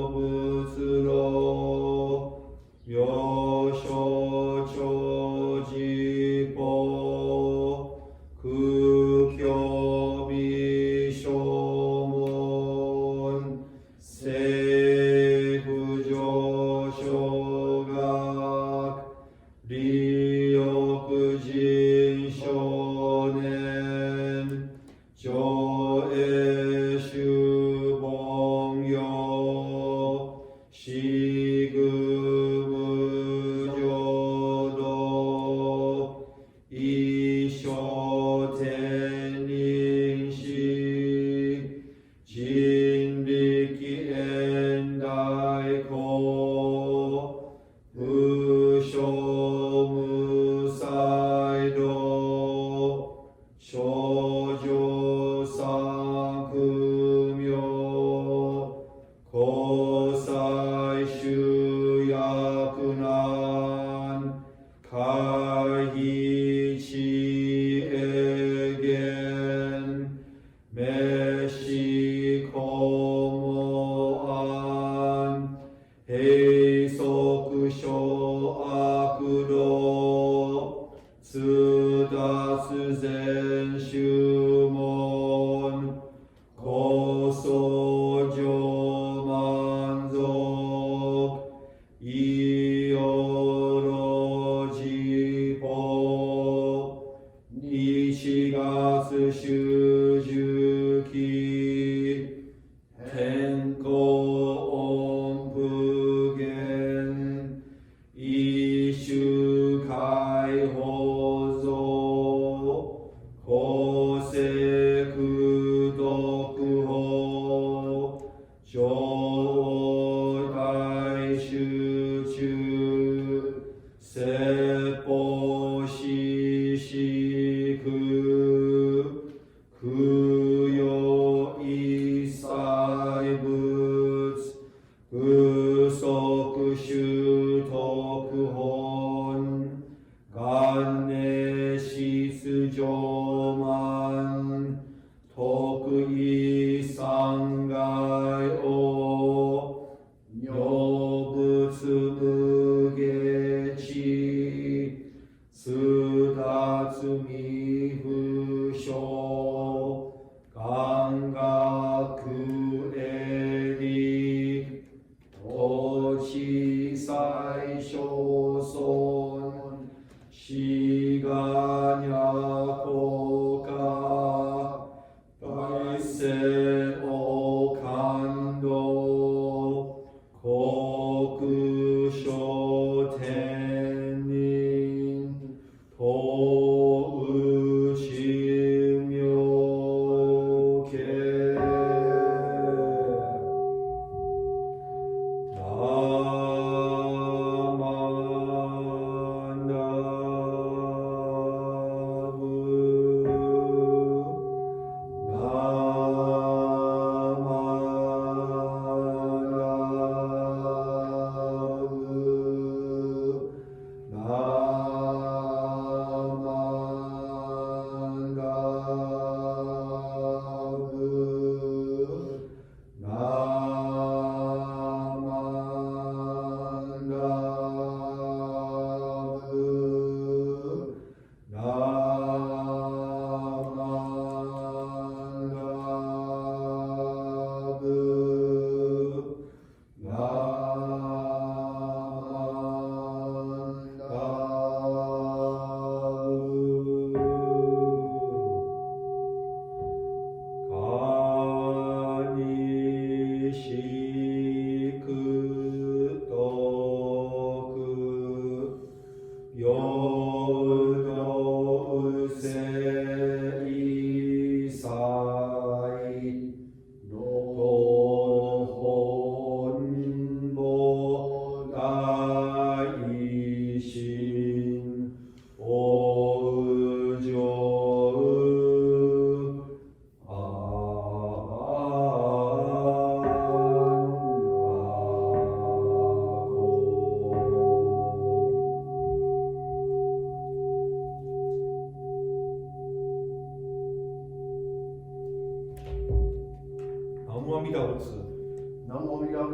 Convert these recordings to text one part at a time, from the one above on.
本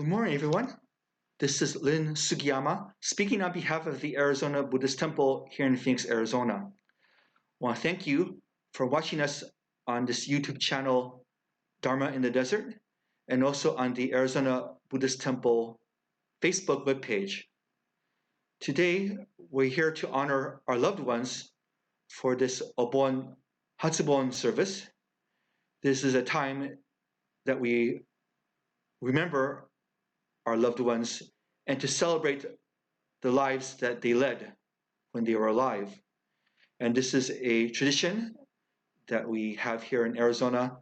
Good morning, everyone. This is Lyn Sugiyama speaking on behalf of the Arizona Buddhist Temple here in Phoenix, Arizona. I want to thank you for watching us on this YouTube channel, Dharma in the Desert, and also on the Arizona Buddhist Temple Facebook webpage. Today, we're here to honor our loved ones for this Hatsubon service. This is a time that we remember our loved ones and to celebrate the lives that they led when they were alive. And this is a tradition that we have here in Arizona,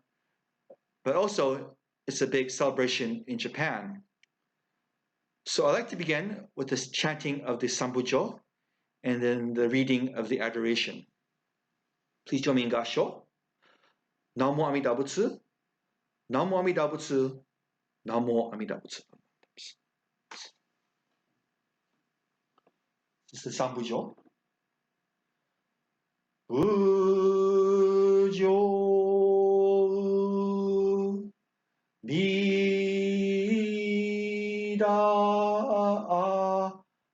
but also it's a big celebration in Japan. So I'd like to begin with this chanting of the Sanbujo and then the reading of the adoration. Please join me in Gasho. Namo Amida Butsu, Namo Amida Butsu, Namo Amida Butsu. This is the Sanbujo. Bujo Mida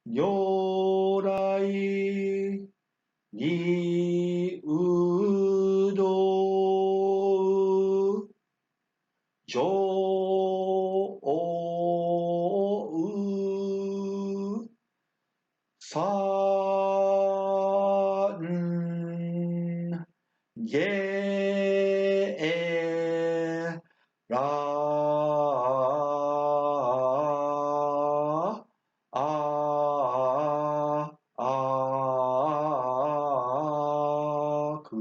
Nyorai Ni Udo Jo San Ye Ra Aku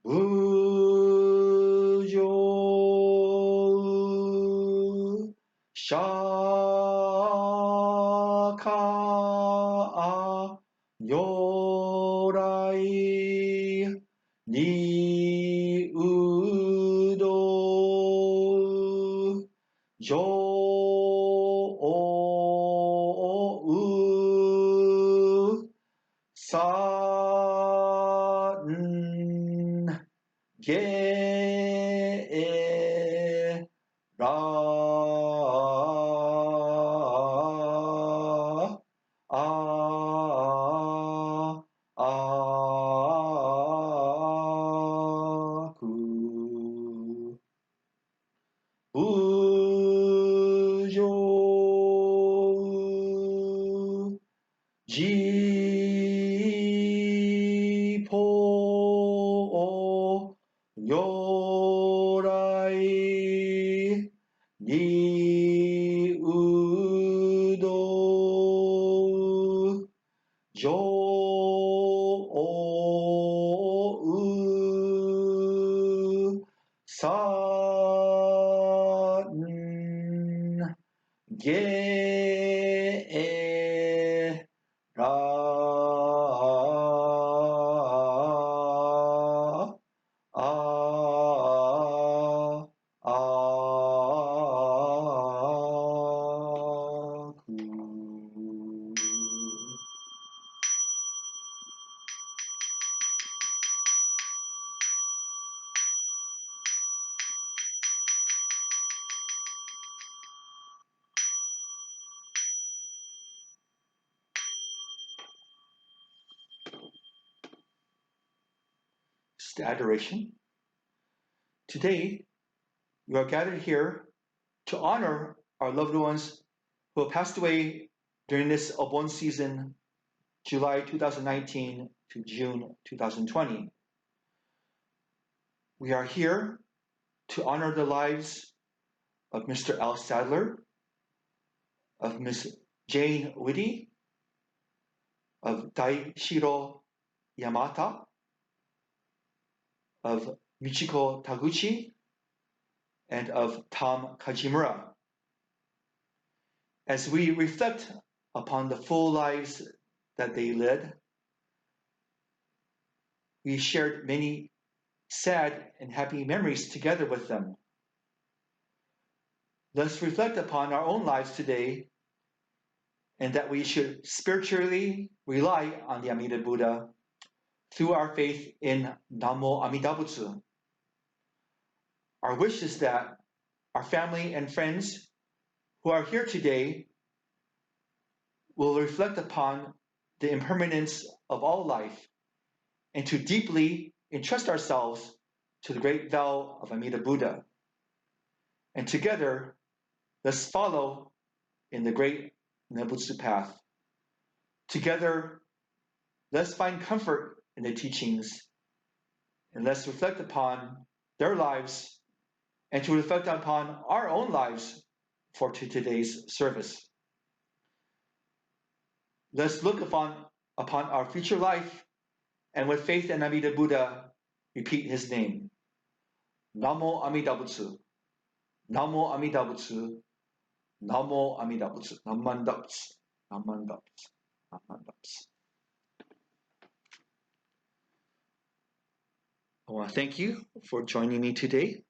Bujo Shaka Nyorai Ni Udo Jo San Ge Ra Aku Bujo Jipo Nyorai Ni Udo Jo San Ge Ra Aku It's the adoration. Today, we are gathered here to honor our loved ones who have passed away during this Obon season, July 2019 to June 2020. We are here to honor the lives of Mr. Al Sadler, of Ms. Jane Whitty, of Daishiro Yamata, of Michiko Taguchi, and of Tom Kajimura. As we reflect upon the full lives that they led, we shared many sad and happy memories together with them. Let's reflect upon our own lives today, and that we should spiritually rely on the Amida Buddha through our faith in Namo Amida Butsu. Our wish is that our family and friends who are here today will reflect upon the impermanence of all life and to deeply entrust ourselves to the great vow of Amida Buddha. And together, let's follow in the great Nebutsu path. Together, let's find comfort in the teachings, and let's reflect upon their lives and to reflect upon our own lives for today's service. Let's look upon our future life, and with faith in Amida Buddha, repeat his name. Namo Amida Butsu. Namo Amida Butsu. Namo Amida Butsu. Namman Butsu. Namman Butsu. Namman Butsu. I want to thank you for joining me today.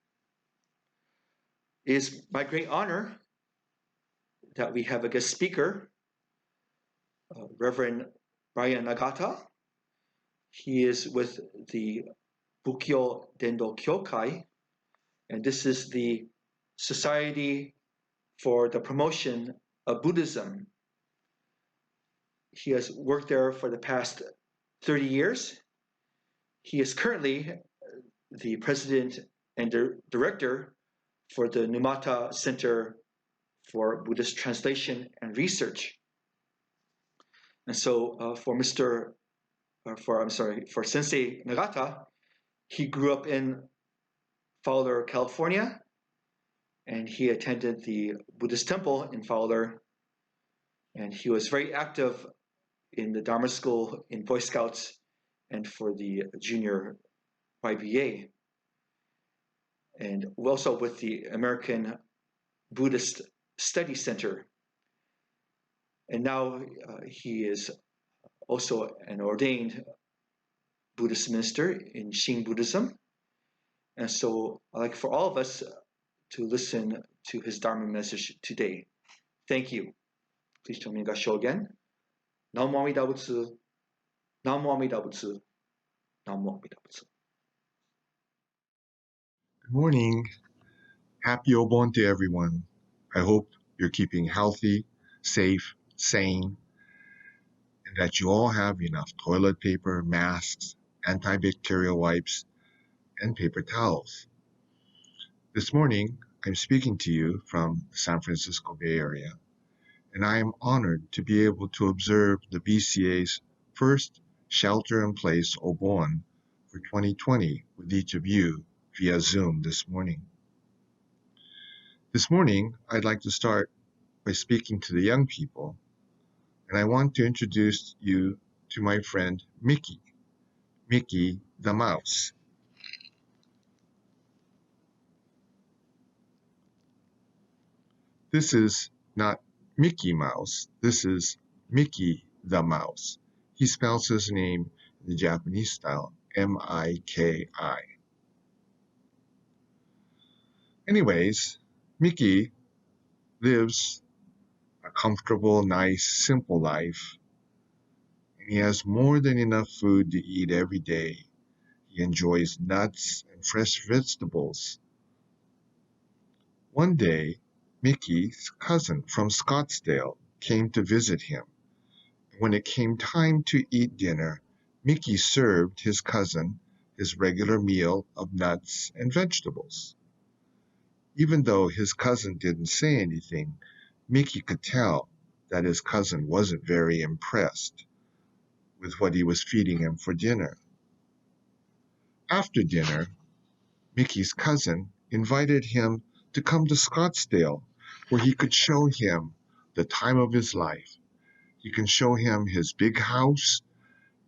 It is my great honor that we have a guest speaker, Reverend Brian Nagata. He is with the Bukkyo Dendo Kyokai, and this is the Society for the Promotion of Buddhism. He has worked there for the past 30 years. He is currently the president and director for the Numata Center for Buddhist Translation and Research. And so for Sensei Nagata, he grew up in Fowler, California, and he attended the Buddhist temple in Fowler, and he was very active in the Dharma School, in Boy Scouts, and for the junior YBA, and also with the American Buddhist Study Center. And now he is also an ordained Buddhist minister in Shin Buddhism. And so I'd like for all of us to listen to his Dharma message today. Thank you. Please join me in Gassho again. Namo Amida Butsu. Namo Amida Butsu. Namo Amida Butsu. Good morning. Happy Obon to everyone. I hope you're keeping healthy, safe, sane, and that you all have enough toilet paper, masks, antibacterial wipes, and paper towels. This morning, I'm speaking to you from the San Francisco Bay Area, and I am honored to be able to observe the BCA's first shelter-in-place Obon for 2020 with each of you via Zoom this morning. This morning, I'd like to start by speaking to the young people, and I want to introduce you to my friend Mickey the mouse. This is not Mickey Mouse, this is Mickey the mouse. He spells his name in the Japanese style, M-I-K-I. Anyways, Mickey lives a comfortable, nice, simple life, and he has more than enough food to eat every day. He enjoys nuts and fresh vegetables. One day, Mickey's cousin from Scottsdale came to visit him. When it came time to eat dinner, Mickey served his cousin his regular meal of nuts and vegetables. Even though his cousin didn't say anything, Mickey could tell that his cousin wasn't very impressed with what he was feeding him for dinner. After dinner, Mickey's cousin invited him to come to Scottsdale, where he could show him the time of his life. He can show him his big house,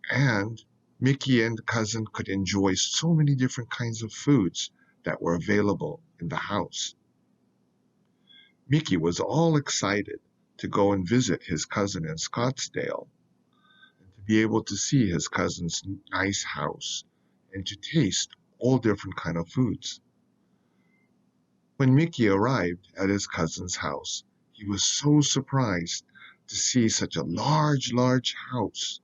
and Mickey and the cousin could enjoy so many different kinds of foods that were available in the house. Mickey was all excited to go and visit his cousin in Scottsdale, and to be able to see his cousin's nice house and to taste all different kind of foods. When Mickey arrived at his cousin's house, he was so surprised to see such a large house.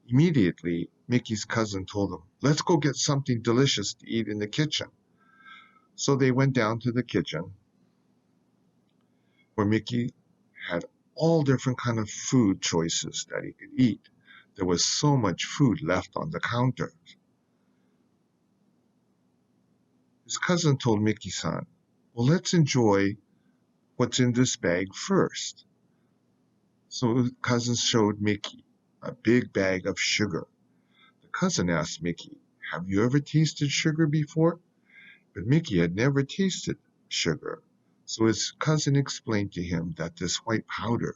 Immediately, Mickey's cousin told him, "Let's go get something delicious to eat in the kitchen." So they went down to the kitchen, where Mickey had all different kind of food choices that he could eat. There was so much food left on the counter. His cousin told Mickey-san, "Well, let's enjoy what's in this bag first." So the cousin showed Mickey a big bag of sugar. The cousin asked Mickey, "Have you ever tasted sugar before?" But Mickey had never tasted sugar. So his cousin explained to him that this white powder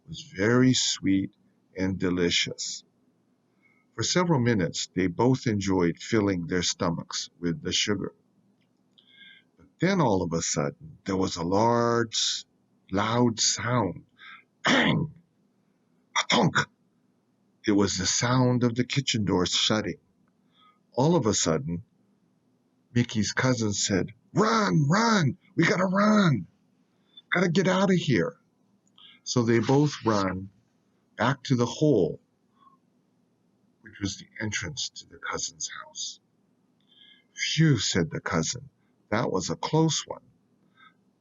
was very sweet and delicious. For several minutes, they both enjoyed filling their stomachs with the sugar. But then all of a sudden, there was a large, loud sound. Bang! A-thunk! It was the sound of the kitchen door shutting. All of a sudden, Mickey's cousin said, "Run! We gotta run! Gotta get out of here!" So they both run back to the hole, which was the entrance to the cousin's house. "Phew," said the cousin. "That was a close one."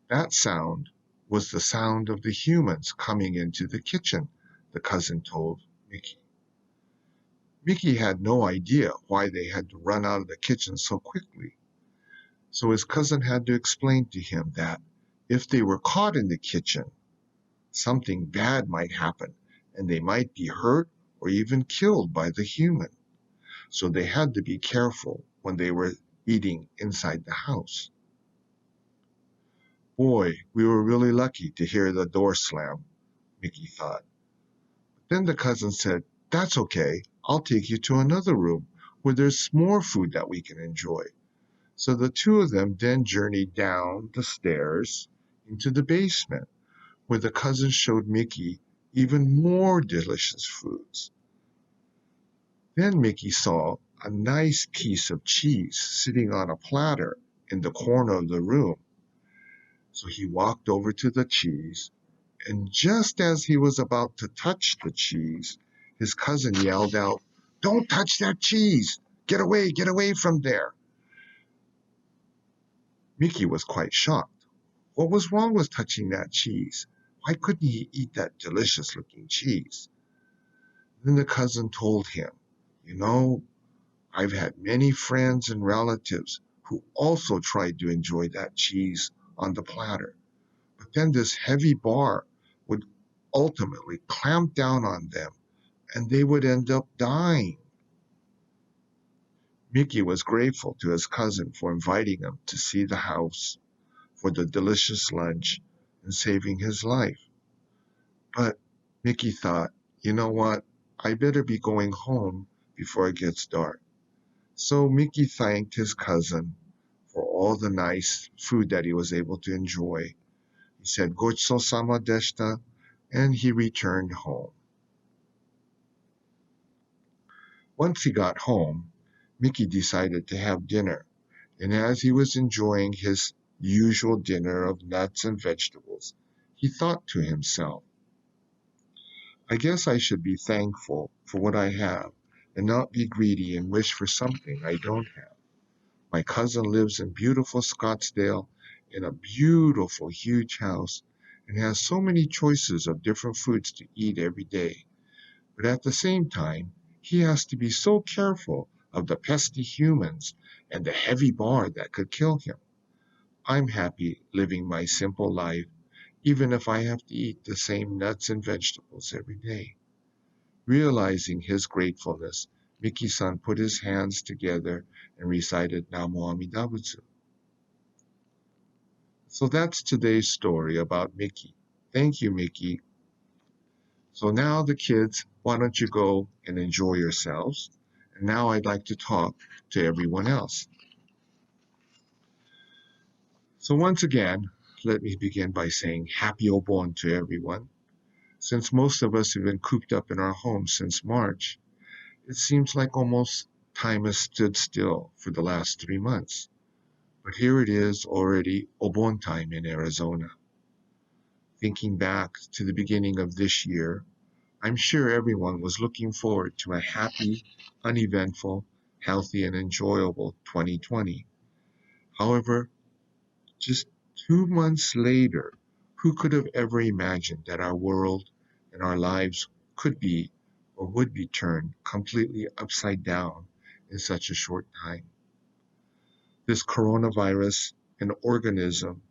That sound was the sound of the humans coming into the kitchen, the cousin told Mickey. Mickey had no idea why they had to run out of the kitchen so quickly. So his cousin had to explain to him that if they were caught in the kitchen, something bad might happen and they might be hurt or even killed by the human. So they had to be careful when they were eating inside the house. Boy, we were really lucky to hear the door slam, Mickey thought. Then the cousin said, "That's okay. I'll take you to another room where there's more food that we can enjoy." So the two of them then journeyed down the stairs into the basement, where the cousin showed Mickey even more delicious foods. Then Mickey saw a nice piece of cheese sitting on a platter in the corner of the room. So he walked over to the cheese, and just as he was about to touch the cheese, his cousin yelled out, "Don't touch that cheese! Get away from there!" Mickey was quite shocked. What was wrong with touching that cheese? Why couldn't he eat that delicious-looking cheese? Then the cousin told him, "You know, I've had many friends and relatives who also tried to enjoy that cheese on the platter. But then this heavy bar would ultimately clamp down on them, and they would end up dying." Mickey was grateful to his cousin for inviting him to see the house, for the delicious lunch, and saving his life. But Mickey thought, "You know what? I better be going home before it gets dark." So Mickey thanked his cousin for all the nice food that he was able to enjoy. He said, "Gochusou-sama deshita," and he returned home. Once he got home, Mickey decided to have dinner, and as he was enjoying his usual dinner of nuts and vegetables, he thought to himself, "I guess I should be thankful for what I have and not be greedy and wish for something I don't have. My cousin lives in beautiful Scottsdale in a beautiful, huge house and has so many choices of different foods to eat every day. But at the same time, he has to be so careful of the pesky humans and the heavy bar that could kill him. I'm happy living my simple life, even if I have to eat the same nuts and vegetables every day. Realizing his gratefulness, Miki-san put his hands together and recited Namo Amida Butsu. So that's today's story about Miki. Thank you, Miki. So now the kids, why don't you go and enjoy yourselves? And now I'd like to talk to everyone else. So once again, let me begin by saying Happy Obon to everyone. Since most of us have been cooped up in our homes since March, it seems like almost time has stood still for the last 3 months. But here it is already Obon time in Arizona. Thinking back to the beginning of this year, I'm sure everyone was looking forward to a happy, uneventful, healthy, and enjoyable 2020. However, just 2 months later, who could have ever imagined that our world and our lives could be or would be turned completely upside down in such a short time? This coronavirus, an organism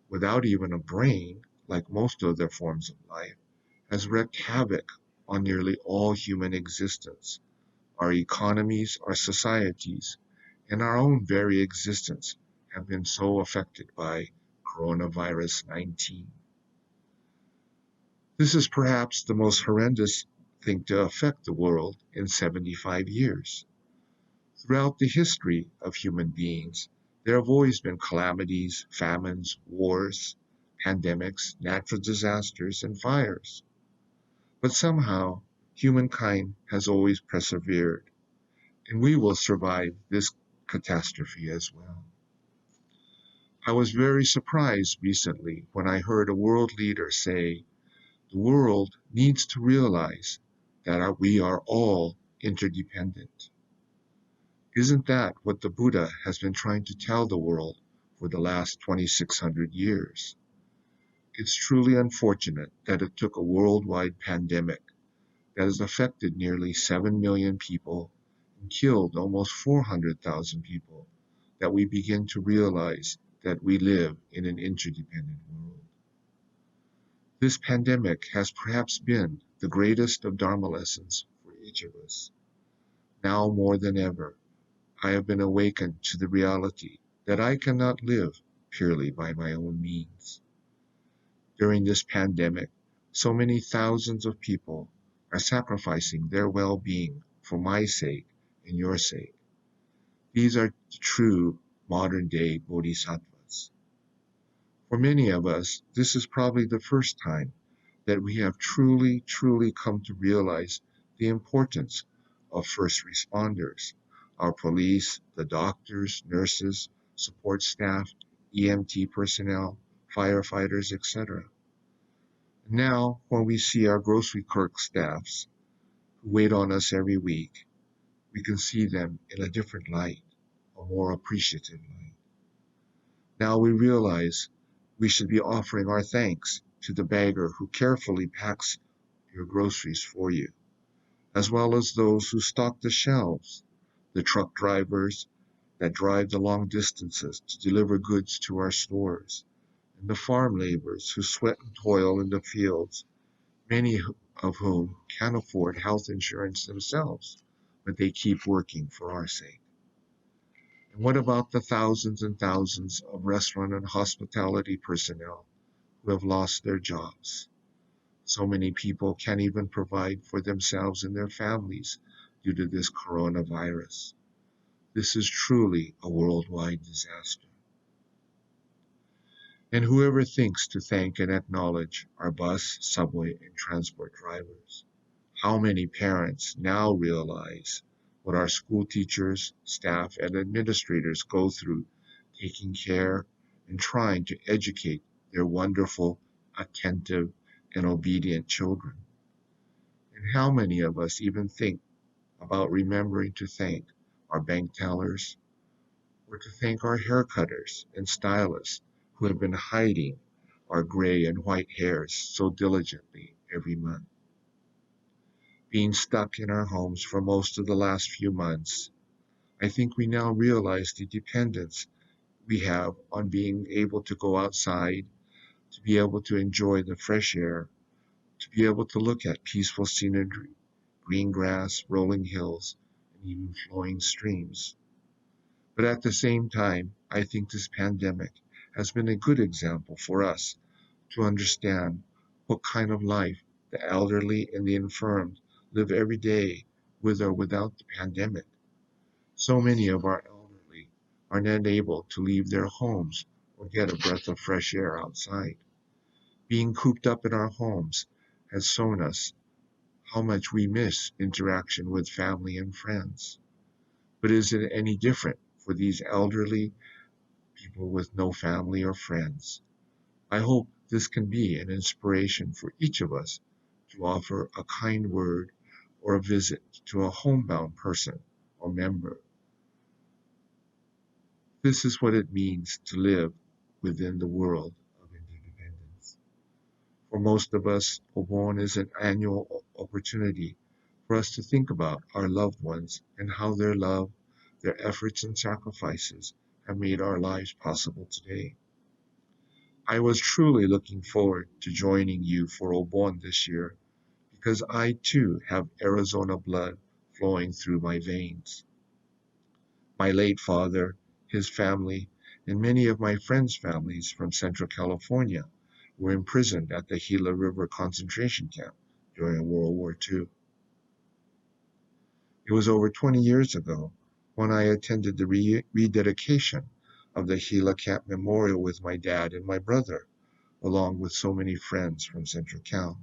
without even a brain, like most other forms of life, has wreaked havoc on nearly all human existence. Our economies, our societies, and our own very existence have been so affected by coronavirus 19. This is perhaps the most horrendous thing to affect the world in 75 years. Throughout the history of human beings, there have always been calamities, famines, wars, pandemics, natural disasters, and fires. But somehow, humankind has always persevered, and we will survive this catastrophe as well. I was very surprised recently when I heard a world leader say the world needs to realize that we are all interdependent. Isn't that what the Buddha has been trying to tell the world for the last 2,600 years? It's truly unfortunate that it took a worldwide pandemic that has affected nearly 7 million people and killed almost 400,000 people that we begin to realize that we live in an interdependent world. This pandemic has perhaps been the greatest of Dharma lessons for each of us. Now more than ever, I have been awakened to the reality that I cannot live purely by my own means. During this pandemic, so many thousands of people are sacrificing their well-being for my sake and your sake. These are true modern-day bodhisattvas. For many of us, this is probably the first time that we have truly, truly come to realize the importance of first responders, our police, the doctors, nurses, support staff, EMT personnel, firefighters, etc. Now, when we see our grocery clerk staffs who wait on us every week, we can see them in a different light, a more appreciative light. Now we realize we should be offering our thanks to the bagger who carefully packs your groceries for you, as well as those who stock the shelves, the truck drivers that drive the long distances to deliver goods to our stores, and the farm laborers who sweat and toil in the fields, many of whom can't afford health insurance themselves, but they keep working for our sake. And what about the thousands and thousands of restaurant and hospitality personnel who have lost their jobs? So many people can't even provide for themselves and their families due to this coronavirus. This is truly a worldwide disaster. And whoever thinks to thank and acknowledge our bus, subway, and transport drivers. How many parents now realize what our school teachers, staff, and administrators go through taking care and trying to educate their wonderful, attentive, and obedient children? And how many of us even think about remembering to thank our bank tellers or to thank our hair cutters and stylists who have been hiding our gray and white hairs so diligently every month? Being stuck in our homes for most of the last few months, I think we now realize the dependence we have on being able to go outside, to be able to enjoy the fresh air, to be able to look at peaceful scenery, green grass, rolling hills, and even flowing streams. But at the same time, I think this pandemic has been a good example for us to understand what kind of life the elderly and the infirmed live every day with or without the pandemic. So many of our elderly are not able to leave their homes or get a breath of fresh air outside. Being cooped up in our homes has shown us how much we miss interaction with family and friends. But is it any different for these elderly people with no family or friends? I hope this can be an inspiration for each of us to offer a kind word or a visit to a homebound person or member. This is what it means to live within the world of interdependence. For most of us, Obon is an annual opportunity for us to think about our loved ones and how their love, their efforts and sacrifices have made our lives possible today. I was truly looking forward to joining you for Obon this year because I too have Arizona blood flowing through my veins. My late father, his family, and many of my friends' families from Central California were imprisoned at the Gila River concentration camp during World War II. It was over 20 years ago when I attended the rededication of the Gila Camp Memorial with my dad and my brother, along with so many friends from Central Cal.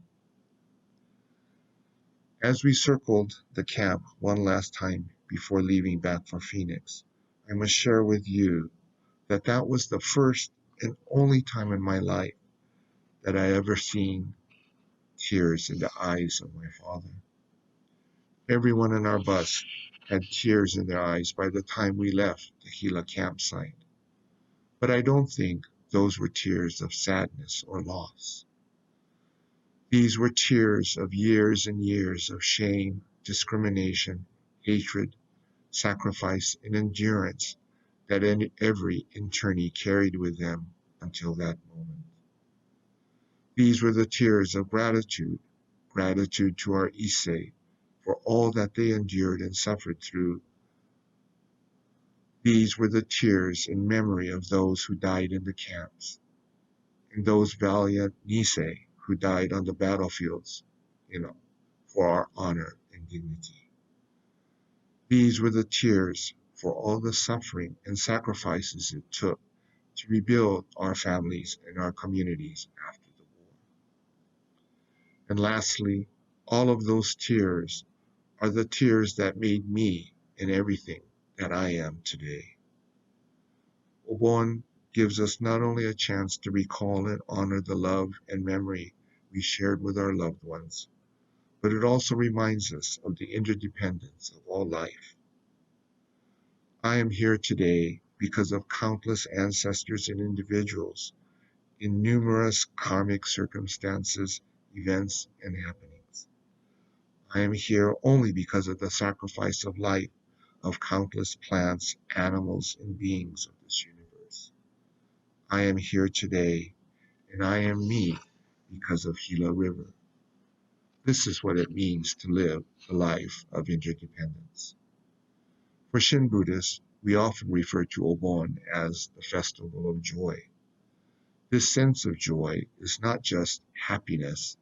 As we circled the camp one last time before leaving back for Phoenix, I must share with you that that was the first and only time in my life that I ever seen tears in the eyes of my father. Everyone in our bus had tears in their eyes by the time we left the Gila campsite. But I don't think those were tears of sadness or loss. These were tears of years and years of shame, discrimination, hatred, sacrifice, and endurance that every internee carried with them until that moment. These were the tears of gratitude, gratitude to our Issei for all that they endured and suffered through. These were the tears in memory of those who died in the camps, and those valiant Nisei who died on the battlefields, for our honor and dignity. These were the tears for all the suffering and sacrifices it took to rebuild our families and our communities after the war. And lastly, all of those tears are the tears that made me and everything that I am today. Obon gives us not only a chance to recall and honor the love and memory we shared with our loved ones, but it also reminds us of the interdependence of all life. I am here today because of countless ancestors and individuals in numerous karmic circumstances, events, and happenings. I am here only because of the sacrifice of life of countless plants, animals, and beings of this universe. I am here today, and I am me because of Gila River. This is what it means to live a life of interdependence. For Shin Buddhists, we often refer to Obon as the festival of joy. This sense of joy is not just happiness,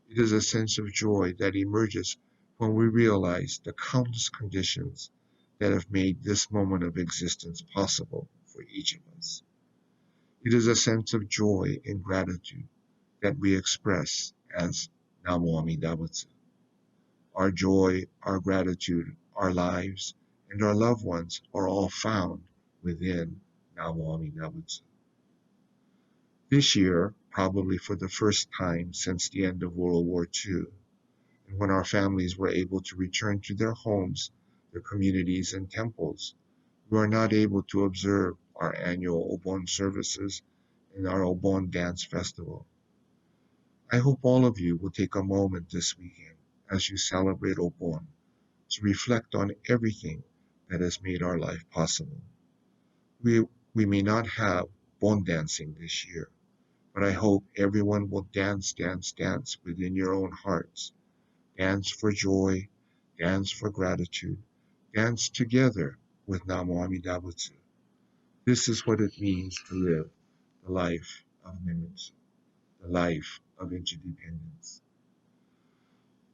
it is a sense of joy that emerges when we realize the countless conditions that have made this moment of existence possible for each of us. It is a sense of joy and gratitude that we express as Namo Amida Butsu. Our joy, our gratitude, our lives, and our loved ones are all found within Namo Amida Butsu. This year, probably for the first time since the end of World War II, and when our families were able to return to their homes, their communities, and temples, we are not able to observe our annual Obon services and our Obon Dance Festival. I hope all of you will take a moment this weekend as you celebrate Obon to reflect on everything that has made our life possible. We We may not have Bon dancing this year, but I hope everyone will dance, dance, dance within your own hearts. Dance for joy, dance for gratitude, dance together with Namo Amida Butsu. This is what it means to live the life of limits, the life of interdependence.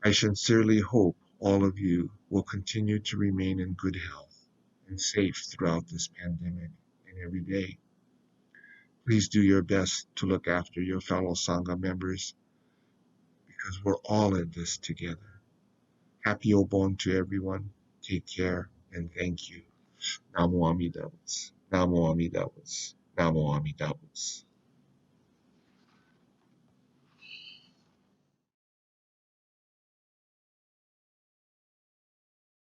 I sincerely hope all of you will continue to remain in good health and safe throughout this pandemic and every day. Please do your best to look after your fellow Sangha members because we're all in this together. Happy Obon to everyone. Take care and thank you. Namo Amida Butsu. Namo Amida Butsu. Namo Amida Butsu.